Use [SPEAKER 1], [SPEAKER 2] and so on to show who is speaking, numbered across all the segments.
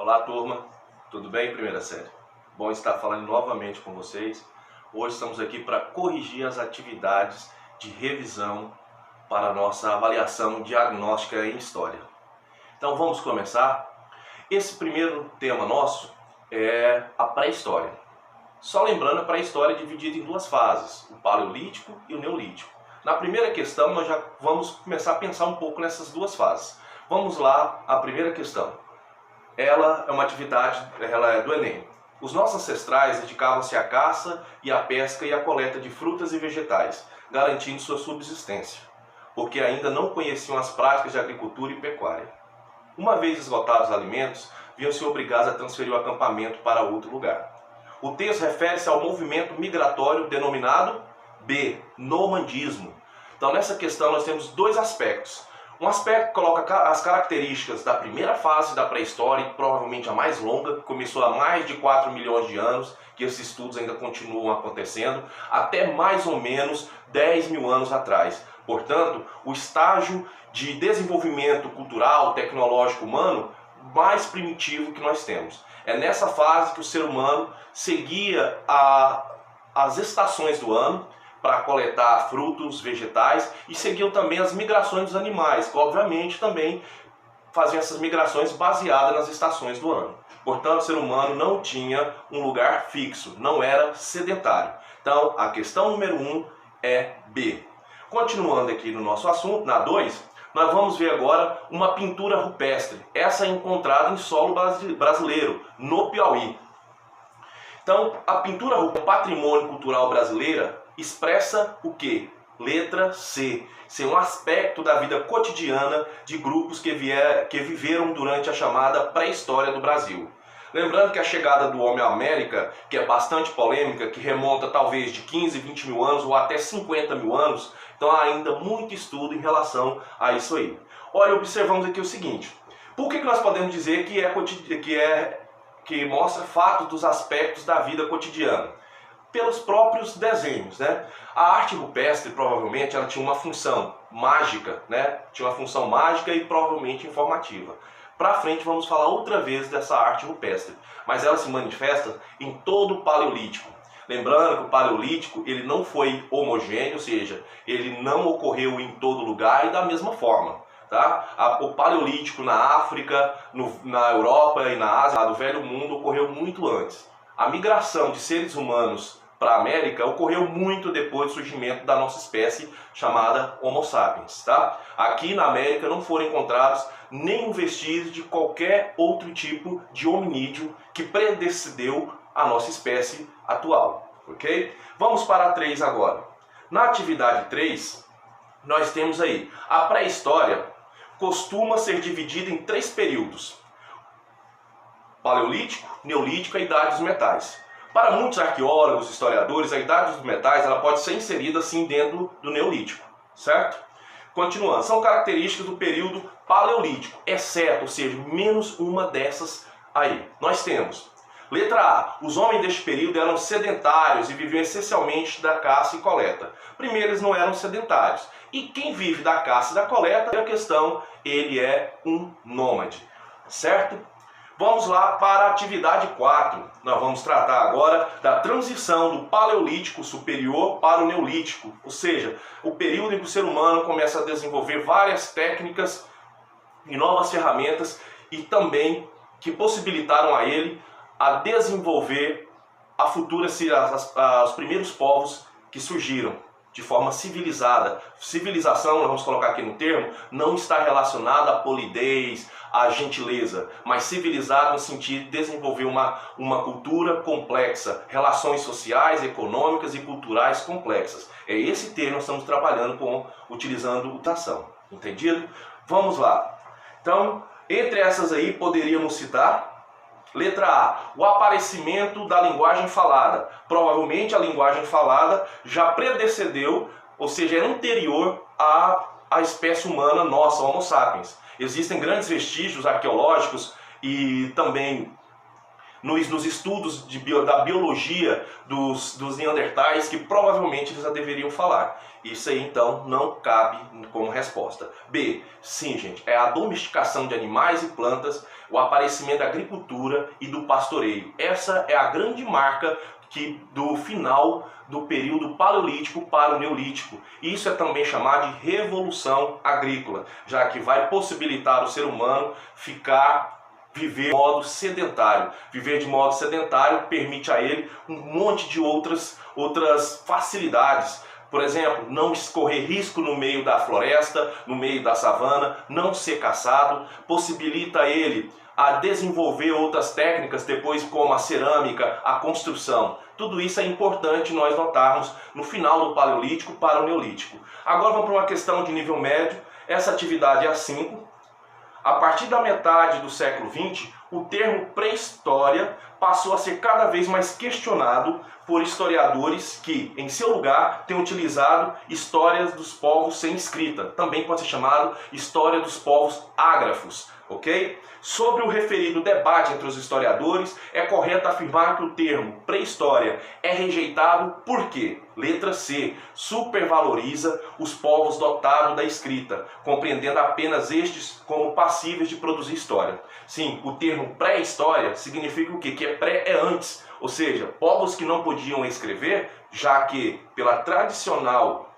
[SPEAKER 1] Olá turma, tudo bem? Primeira série. Bom estar falando novamente com vocês. Hoje estamos aqui para corrigir as atividades de revisão para a nossa avaliação diagnóstica em História. Então vamos começar. Esse primeiro tema nosso é a pré-história. Só lembrando, a pré-história é dividida em duas fases, o Paleolítico e o Neolítico. Na primeira questão nós já vamos começar a pensar um pouco nessas duas fases. Vamos lá, a primeira questão. Ela é uma atividade, ela é do Enem. Os nossos ancestrais dedicavam-se à caça e à pesca e à coleta de frutas e vegetais, garantindo sua subsistência, porque ainda não conheciam as práticas de agricultura e pecuária. Uma vez esgotados os alimentos, viam-se obrigados a transferir o acampamento para outro lugar. O texto refere-se ao movimento migratório denominado B, nomandismo. Então nessa questão nós temos dois aspectos. Um aspecto coloca as características da primeira fase da pré-história, provavelmente a mais longa, que começou há mais de 4 milhões de anos, que esses estudos ainda continuam acontecendo, até mais ou menos 10 mil anos atrás. Portanto, o estágio de desenvolvimento cultural, tecnológico humano mais primitivo que nós temos. É nessa fase que o ser humano seguia as estações do ano, para coletar frutos, vegetais, e seguiam também as migrações dos animais, que obviamente também faziam essas migrações baseadas nas estações do ano. Portanto, o ser humano não tinha um lugar fixo, não era sedentário. Então, a questão número 1 é B. Continuando aqui no nosso assunto, na 2, nós vamos ver agora uma pintura rupestre. Essa é encontrada em solo brasileiro, no Piauí. Então, a pintura rupestre, patrimônio cultural brasileira, expressa o que? Letra C. Ser um aspecto da vida cotidiana de grupos que viveram durante a chamada pré-história do Brasil. Lembrando que a chegada do homem à América, que é bastante polêmica, que remonta talvez de 15, 20 mil anos ou até 50 mil anos, então há ainda muito estudo em relação a isso aí. Olha, observamos aqui o seguinte. Por que nós podemos dizer que mostra fatos dos aspectos da vida cotidiana? Pelos próprios desenhos, né? A arte rupestre, provavelmente, ela tinha uma função mágica, né? Tinha uma função mágica e provavelmente informativa. Para frente vamos falar outra vez dessa arte rupestre, mas ela se manifesta em todo o Paleolítico. Lembrando que o Paleolítico ele não foi homogêneo, ou seja, ele não ocorreu em todo lugar e da mesma forma. Tá? O Paleolítico na África, na Europa e na Ásia, do Velho Mundo, ocorreu muito antes. A migração de seres humanos para a América ocorreu muito depois do surgimento da nossa espécie chamada Homo sapiens. Tá? Aqui na América não foram encontrados nenhum vestígio de qualquer outro tipo de hominídeo que predecedeu a nossa espécie atual. Okay? Vamos para a 3 agora. Na atividade 3, nós temos aí a pré-história costuma ser dividida em 3 períodos: Paleolítico, Neolítico e a Idade dos Metais. Para muitos arqueólogos, historiadores, a Idade dos Metais ela pode ser inserida assim dentro do Neolítico, certo? Continuando, são características do período Paleolítico, exceto, ou seja, menos uma dessas aí. Nós temos, letra A, os homens deste período eram sedentários e viviam essencialmente da caça e coleta. Primeiro, eles não eram sedentários. E quem vive da caça e da coleta, a questão, ele é um nômade, certo? Vamos lá para a atividade 4. Nós vamos tratar agora da transição do Paleolítico superior para o Neolítico, ou seja, o período em que o ser humano começa a desenvolver várias técnicas e novas ferramentas e também que possibilitaram a ele a desenvolver a futura, os primeiros povos que surgiram de forma civilizada. Civilização, nós vamos colocar aqui no termo, não está relacionada à polidez, à gentileza, mas civilizado no sentido de desenvolver uma cultura complexa, relações sociais, econômicas e culturais complexas. É esse termo que nós estamos trabalhando utilizando ação. Entendido? Vamos lá. Então, entre essas aí poderíamos citar letra A, o aparecimento da linguagem falada. Provavelmente a linguagem falada já predecedeu, ou seja, é anterior à espécie humana nossa, Homo sapiens. Existem grandes vestígios arqueológicos e também nos estudos da biologia dos neandertais, que provavelmente eles já deveriam falar. Isso aí, então, não cabe como resposta. B. Sim, gente, é a domesticação de animais e plantas, o aparecimento da agricultura e do pastoreio. Essa é a grande marca do final do período paleolítico para o neolítico. Isso é também chamado de revolução agrícola, já que vai possibilitar o ser humano viver de modo sedentário. Viver de modo sedentário permite a ele um monte de outras facilidades. Por exemplo, não correr risco no meio da floresta, no meio da savana, não ser caçado, possibilita ele a desenvolver outras técnicas depois, como a cerâmica, a construção. Tudo isso é importante nós notarmos no final do Paleolítico para o Neolítico. Agora vamos para uma questão de nível médio. Essa atividade é a 5. A partir da metade do século XX, o termo pré-história passou a ser cada vez mais questionado por historiadores que, em seu lugar, têm utilizado histórias dos povos sem escrita. Também pode ser chamado história dos povos ágrafos, ok? Sobre o referido debate entre os historiadores, é correto afirmar que o termo pré-história é rejeitado porque, letra C, supervaloriza os povos dotados da escrita, compreendendo apenas estes como passíveis de produzir história. Sim, o termo pré-história significa o quê? Que é pré é antes, ou seja, povos que não podiam escrever, já que pela tradicional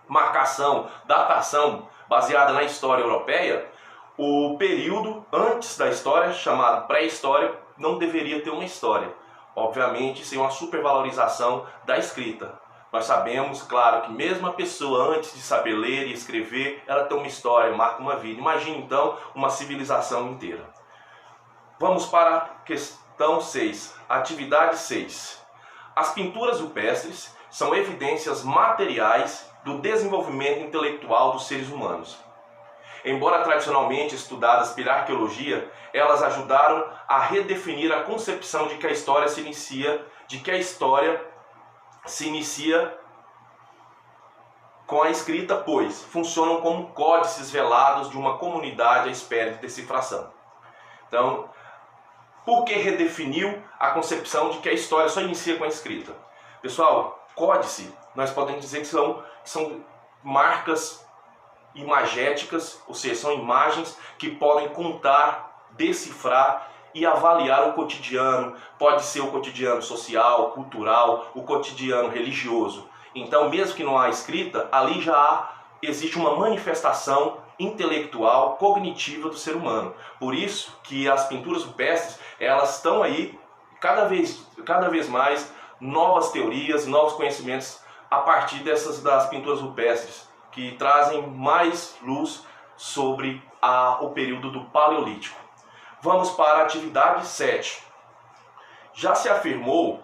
[SPEAKER 1] marcação, datação baseada na história europeia, o período antes da história, chamado pré-história, não deveria ter uma história. Obviamente, sem uma supervalorização da escrita. Nós sabemos, claro, que mesmo a pessoa, antes de saber ler e escrever, ela tem uma história, marca uma vida. Imagine, então, uma civilização inteira. Vamos para a questão 6. Atividade 6. As pinturas rupestres são evidências materiais do desenvolvimento intelectual dos seres humanos. Embora tradicionalmente estudadas pela arqueologia, elas ajudaram a redefinir a concepção de que a história se inicia com a escrita, pois funcionam como códices velados de uma comunidade à espera de decifração. Então, por que redefiniu a concepção de que a história só inicia com a escrita? Pessoal, códice, nós podemos dizer que são marcas imagéticas, ou seja, são imagens que podem contar, decifrar e avaliar o cotidiano. Pode ser o cotidiano social, cultural, o cotidiano religioso. Então, mesmo que não há escrita, ali já existe uma manifestação intelectual, cognitiva do ser humano. Por isso que as pinturas rupestres, elas estão aí cada vez mais novas teorias, novos conhecimentos a partir das pinturas rupestres, que trazem mais luz sobre o período do Paleolítico. Vamos para a atividade 7. Já se afirmou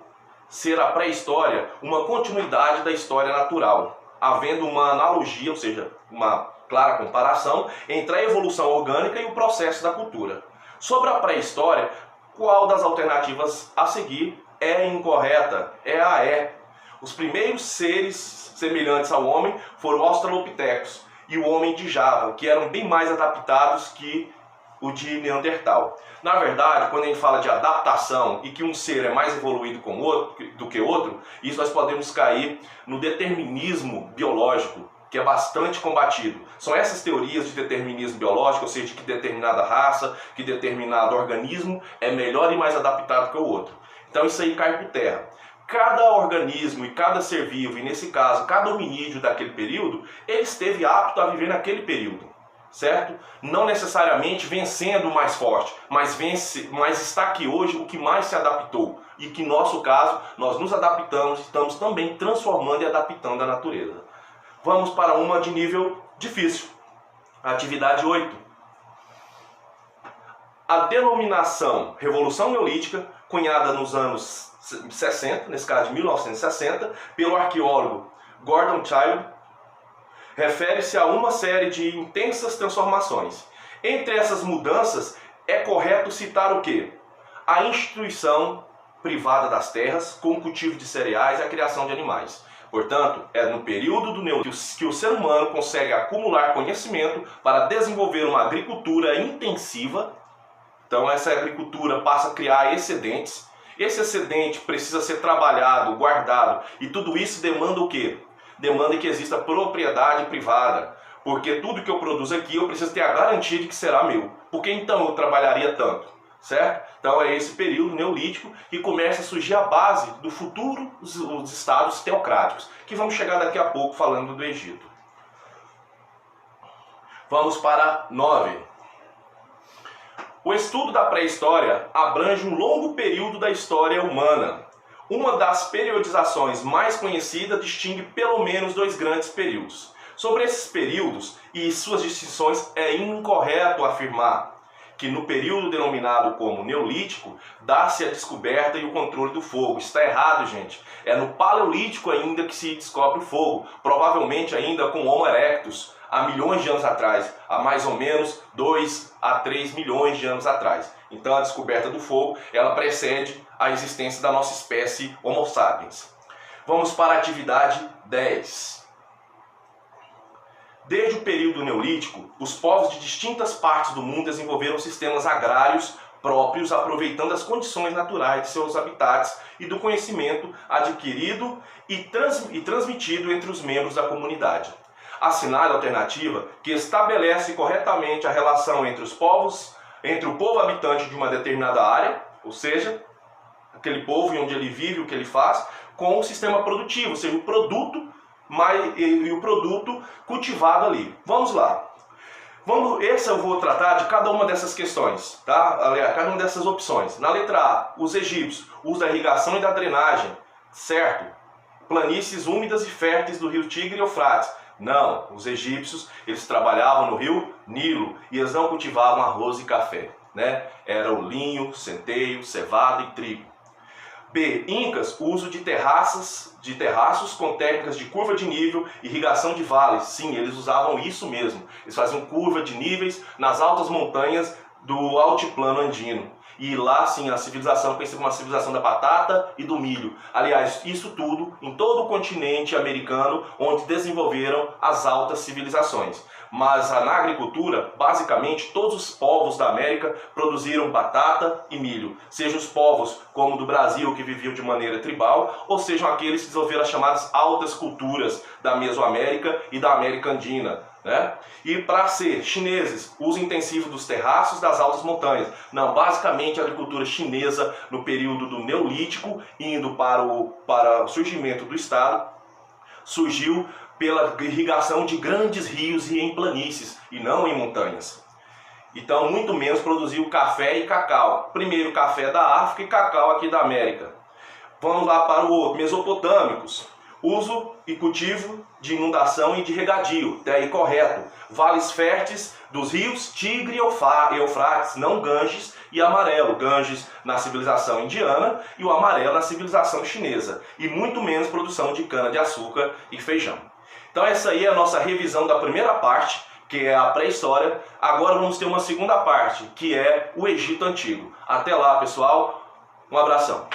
[SPEAKER 1] ser a pré-história uma continuidade da história natural, havendo uma analogia, ou seja, uma clara comparação entre a evolução orgânica e o processo da cultura. Sobre a pré-história, qual das alternativas a seguir é incorreta? É a E. Os primeiros seres semelhantes ao homem foram Australopithecus e o homem de Java, que eram bem mais adaptados que o de Neandertal. Na verdade, quando a gente fala de adaptação e que um ser é mais evoluído do que outro, isso nós podemos cair no determinismo biológico, que é bastante combatido. São essas teorias de determinismo biológico, ou seja, que determinada raça, que determinado organismo é melhor e mais adaptado que o outro. Então isso aí cai por terra. Cada organismo e cada ser vivo, e nesse caso, cada hominídeo daquele período, ele esteve apto a viver naquele período, certo? Não necessariamente vencendo o mais forte, mas está aqui hoje o que mais se adaptou. E que, no nosso caso, nós nos adaptamos, estamos também transformando e adaptando a natureza. Vamos para uma de nível difícil. Atividade 8. A denominação Revolução Neolítica, cunhada nos anos 60, nesse caso de 1960, pelo arqueólogo Gordon Childe, refere-se a uma série de intensas transformações. Entre essas mudanças, é correto citar o quê? A instituição privada das terras, com o cultivo de cereais e a criação de animais. Portanto, é no período do Neolítico que o ser humano consegue acumular conhecimento para desenvolver uma agricultura intensiva. Então essa agricultura passa a criar excedentes Esse excedente precisa ser trabalhado, guardado, e tudo isso demanda o quê? Demanda que exista propriedade privada, porque tudo que eu produzo aqui eu preciso ter a garantia de que será meu. Porque então eu trabalharia tanto, certo? Então é esse período neolítico que começa a surgir a base do futuro dos estados teocráticos, que vamos chegar daqui a pouco falando do Egito. Vamos para 9. O estudo da pré-história abrange um longo período da história humana. Uma das periodizações mais conhecidas distingue pelo menos 2 grandes períodos. Sobre esses períodos e suas distinções é incorreto afirmar que no período denominado como Neolítico dá-se a descoberta e o controle do fogo. Está errado, gente. É no Paleolítico ainda que se descobre o fogo, provavelmente ainda com Homo erectus, há milhões de anos atrás, há mais ou menos 2 a 3 milhões de anos atrás. Então a descoberta do fogo, ela precede a existência da nossa espécie Homo sapiens. Vamos para a atividade 10. Desde o período neolítico, os povos de distintas partes do mundo desenvolveram sistemas agrários próprios, aproveitando as condições naturais de seus habitats e do conhecimento adquirido e transmitido entre os membros da comunidade. Assinale a alternativa que estabelece corretamente a relação entre os povos, entre o povo habitante de uma determinada área, ou seja, aquele povo em onde ele vive, o que ele faz, com o sistema produtivo, ou seja, o produto e o produto cultivado ali. Vamos lá. Esse eu vou tratar de cada uma dessas questões, tá? Cada uma dessas opções. Na letra A, os egípcios, uso da irrigação e da drenagem, certo? Planícies úmidas e férteis do rio Tigre e Eufrates. Não, os egípcios, eles trabalhavam no rio Nilo e eles não cultivavam arroz e café, né? Era o linho, centeio, cevada e trigo. B. Incas, uso de terraços com técnicas de curva de nível e irrigação de vales. Sim, eles usavam isso mesmo. Eles faziam curva de níveis nas altas montanhas do altiplano andino. E lá, sim, a civilização conhecida como a civilização da batata e do milho. Aliás, isso tudo em todo o continente americano, onde desenvolveram as altas civilizações. Mas na agricultura, basicamente, todos os povos da América produziram batata e milho. Sejam os povos como o do Brasil, que viviam de maneira tribal, ou sejam aqueles que desenvolveram as chamadas altas culturas da Mesoamérica e da América Andina, né? E para ser chineses, uso intensivo dos terraços das altas montanhas. Não, basicamente a agricultura chinesa no período do Neolítico, indo para o surgimento do Estado, surgiu pela irrigação de grandes rios e em planícies, e não em montanhas. Então, muito menos produziu café e cacau. Primeiro café da África e cacau aqui da América. Vamos lá para o outro, mesopotâmicos. Uso e cultivo de inundação e de regadio, até aí correto. Vales férteis dos rios Tigre e Eufrates, não Ganges e Amarelo. Ganges na civilização indiana e o amarelo na civilização chinesa. E muito menos produção de cana-de-açúcar e feijão. Então essa aí é a nossa revisão da primeira parte, que é a pré-história. Agora vamos ter uma segunda parte, que é o Egito Antigo. Até lá, pessoal. Um abração.